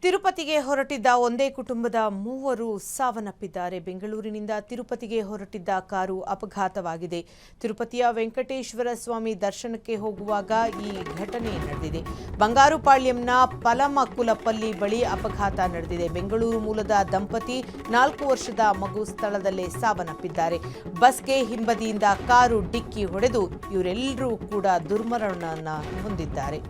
ತಿರುಪತಿಗೆ ಹೊರಟಿದ್ದ ಒಂದೇ ಕುಟುಂಬದ ಮೂವರು ಸಾವನ್ನಪ್ಪಿದ್ದಾರೆ. ಬೆಂಗಳೂರಿನಿಂದ ತಿರುಪತಿಗೆ ಹೊರಟಿದ್ದ ಕಾರು ಅಪಘಾತವಾಗಿದೆ. ತಿರುಪತಿಯ ವೆಂಕಟೇಶ್ವರ ಸ್ವಾಮಿ ದರ್ಶನಕ್ಕೆ ಹೋಗುವಾಗ ಈ ಘಟನೆ ನಡೆದಿದೆ. ಬಂಗಾರುಪಾಳ್ಯಂನ ಪಲಮಕುಲಪಲ್ಲಿ ಬಳಿ ಅಪಘಾತ ನಡೆದಿದೆ. ಬೆಂಗಳೂರು ಮೂಲದ ದಂಪತಿ 4 ವರ್ಷದ ಮಗು ಸ್ಥಳದಲ್ಲೇ ಸಾವನ್ನಪ್ಪಿದ್ದಾರೆ. ಬಸ್ಗೆ ಹಿಂಬದಿಯಿಂದ ಕಾರು ಡಿಕ್ಕಿ ಹೊಡೆದು ಇವರೆಲ್ಲರೂ ಕೂಡ ದುರ್ಮರಣವನ್ನು ಹೊಂದಿದ್ದಾರೆ.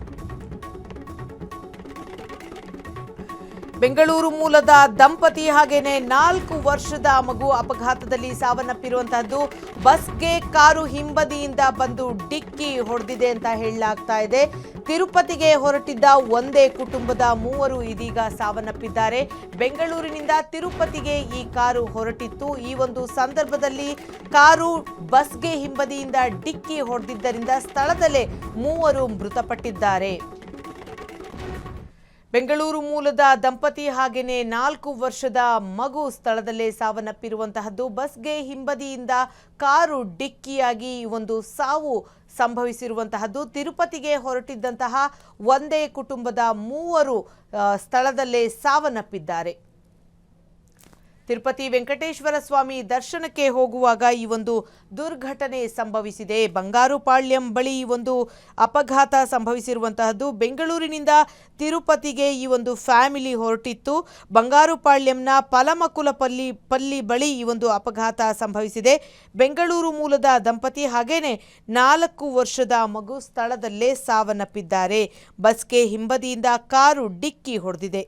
ಬೆಂಗಳೂರು ಮೂಲದ ದಂಪತಿ ಹಾಗೇನೆ 4 ವರ್ಷದ ಮಗು ಅಪಘಾತದಲ್ಲಿ ಸಾವನ್ನಪ್ಪಿರುವಂತಹದ್ದು. ಬಸ್ಗೆ ಕಾರು ಹಿಂಬದಿಯಿಂದ ಬಂದು ಡಿಕ್ಕಿ ಹೊಡೆದಿದೆ ಅಂತ ಹೇಳಲಾಗ್ತಾ ಇದೆ. ತಿರುಪತಿಗೆ ಹೊರಟಿದ್ದ ಒಂದೇ ಕುಟುಂಬದ ಮೂವರು ಇದೀಗ ಸಾವನ್ನಪ್ಪಿದ್ದಾರೆ. ಬೆಂಗಳೂರಿನಿಂದ ತಿರುಪತಿಗೆ ಈ ಕಾರು ಹೊರಟಿತ್ತು. ಈ ಒಂದು ಸಂದರ್ಭದಲ್ಲಿ ಕಾರು ಬಸ್ಗೆ ಹಿಂಬದಿಯಿಂದ ಡಿಕ್ಕಿ ಹೊಡೆದಿದ್ದರಿಂದ ಸ್ಥಳದಲ್ಲೇ ಮೂವರು ಮೃತಪಟ್ಟಿದ್ದಾರೆ. ಬೆಂಗಳೂರು ಮೂಲದ ದಂಪತಿ ಹಾಗೇನೆ 4 ವರ್ಷದ ಮಗು ಸ್ಥಳದಲ್ಲೇ ಸಾವನ್ನಪ್ಪಿರುವಂತಹದ್ದು. ಬಸ್ಗೆ ಹಿಂಬದಿಯಿಂದ ಕಾರು ಡಿಕ್ಕಿಯಾಗಿ ಒಂದು ಸಾವು ಸಂಭವಿಸಿರುವಂತಹದ್ದು. ತಿರುಪತಿಗೆ ಹೊರಟಿದ್ದಂತಹ ಒಂದೇ ಕುಟುಂಬದ ಮೂವರು ಸ್ಥಳದಲ್ಲೇ ಸಾವನ್ನಪ್ಪಿದ್ದಾರೆ. ತಿರುಪತಿ ವೆಂಕಟೇಶ್ವರ ಸ್ವಾಮಿ ದರ್ಶನಕ್ಕೆ ಹೋಗುವಾಗ ಈ ಒಂದು ದುರ್ಘಟನೆ ಸಂಭವಿಸಿದೆ. ಬಂಗಾರುಪಾಳ್ಯಂ ಬಳಿ ಈ ಒಂದು ಅಪಘಾತ ಸಂಭವಿಸಿರುವಂತಹದ್ದು. ಬೆಂಗಳೂರಿನಿಂದ ತಿರುಪತಿಗೆ ಈ ಒಂದು ಫ್ಯಾಮಿಲಿ ಹೊರಟಿತ್ತು. ಬಂಗಾರುಪಾಳ್ಯಂನ ಪಲಮಕುಲಪಲ್ಲಿ ಬಳಿ ಈ ಒಂದು ಅಪಘಾತ ಸಂಭವಿಸಿದೆ. ಬೆಂಗಳೂರು ಮೂಲದ ದಂಪತಿ ಹಾಗೇನೆ 4 ವರ್ಷದ ಮಗು ಸ್ಥಳದಲ್ಲೇ ಸಾವನ್ನಪ್ಪಿದ್ದಾರೆ. ಬಸ್ಗೆ ಹಿಂಬದಿಯಿಂದ ಕಾರು ಡಿಕ್ಕಿ ಹೊಡೆದಿದೆ.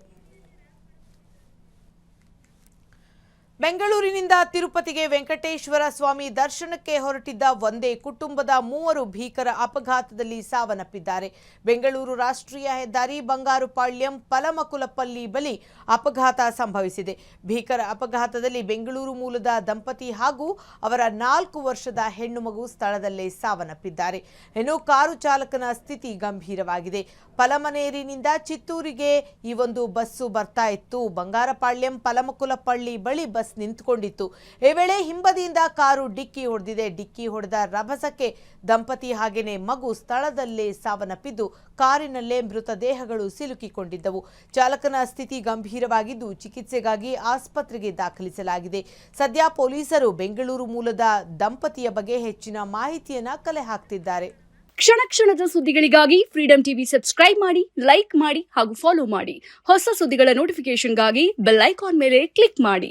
ಬೆಂಗಳೂರಿನಿಂದ ತಿರುಪತಿಗೆ ವೆಂಕಟೇಶ್ವರ ಸ್ವಾಮಿ ದರ್ಶನಕ್ಕೆ ಹೊರಟಿದ್ದ ಒಂದೇ ಕುಟುಂಬದ ಮೂವರು ಭೀಕರ ಅಪಘಾತದಲ್ಲಿ ಸಾವನ್ನಪ್ಪಿದ್ದಾರೆ. ಬೆಂಗಳೂರು ರಾಷ್ಟ್ರೀಯ ಹೆದ್ದಾರಿ ಬಂಗಾರುಪಾಳ್ಯಂ ಪಲಮಕುಲಪಲ್ಲಿ ಬಳಿ ಅಪಘಾತ ಸಂಭವಿಸಿದೆ. ಭೀಕರ ಅಪಘಾತದಲ್ಲಿ ಬೆಂಗಳೂರು ಮೂಲದ ದಂಪತಿ ಹಾಗೂ ಅವರ 4 ವರ್ಷದ ಹೆಣ್ಣು ಮಗು ಸ್ಥಳದಲ್ಲೇ ಸಾವನ್ನಪ್ಪಿದ್ದಾರೆ. ಇನ್ನು ಕಾರು ಚಾಲಕನ ಸ್ಥಿತಿ ಗಂಭೀರವಾಗಿದೆ. ಪಲಮನೇರಿನಿಂದ ಚಿತ್ತೂರಿಗೆ ಈ ಒಂದು ಬಸ್ಸು ಬರ್ತಾ ಇತ್ತು. ಬಂಗಾರಪಾಳ್ಯಂ ಪಲಮಕುಲಪಲ್ಲಿ ಬಳಿ ಬಸ್ ನಿಂತುಕೊಂಡಿತ್ತು. ಈ ವೇಳೆ ಹಿಂಬದಿಯಿಂದ ಕಾರು ಡಿಕ್ಕಿ ಹೊಡೆದಿದೆ. ಡಿಕ್ಕಿ ಹೊಡೆದ ರಭಸಕ್ಕೆ ದಂಪತಿ ಹಾಗೇನೆ ಮಗು ಸ್ಥಳದಲ್ಲೇ ಸಾವನ್ನಪ್ಪಿದ್ದು ಕಾರಿನಲ್ಲೇ ಮೃತದೇಹಗಳು ಸಿಲುಕಿಕೊಂಡಿದ್ದವು. ಚಾಲಕನ ಸ್ಥಿತಿ ಗಂಭೀರವಾಗಿದ್ದು ಚಿಕಿತ್ಸೆಗಾಗಿ ಆಸ್ಪತ್ರೆಗೆ ದಾಖಲಿಸಲಾಗಿದೆ. ಸದ್ಯ ಪೊಲೀಸರು ಬೆಂಗಳೂರು ಮೂಲದ ದಂಪತಿಯ ಬಗ್ಗೆ ಹೆಚ್ಚಿನ ಮಾಹಿತಿಯನ್ನ ಕಲೆ ಹಾಕ್ತಿದ್ದಾರೆ. ಕ್ಷಣ ಕ್ಷಣದ ಸುದ್ದಿಗಳಿಗಾಗಿ ಫ್ರೀಡಂ ಟಿವಿ ಸಬ್ಸ್ಕ್ರೈಬ್ ಮಾಡಿ, ಲೈಕ್ ಮಾಡಿ ಹಾಗೂ ಫಾಲೋ ಮಾಡಿ. ಹೊಸ ಸುದ್ದಿಗಳ ನೋಟಿಫಿಕೇಶನ್ಗಾಗಿ ಬೆಲ್ ಐಕಾನ್ ಮೇಲೆ ಕ್ಲಿಕ್ ಮಾಡಿ.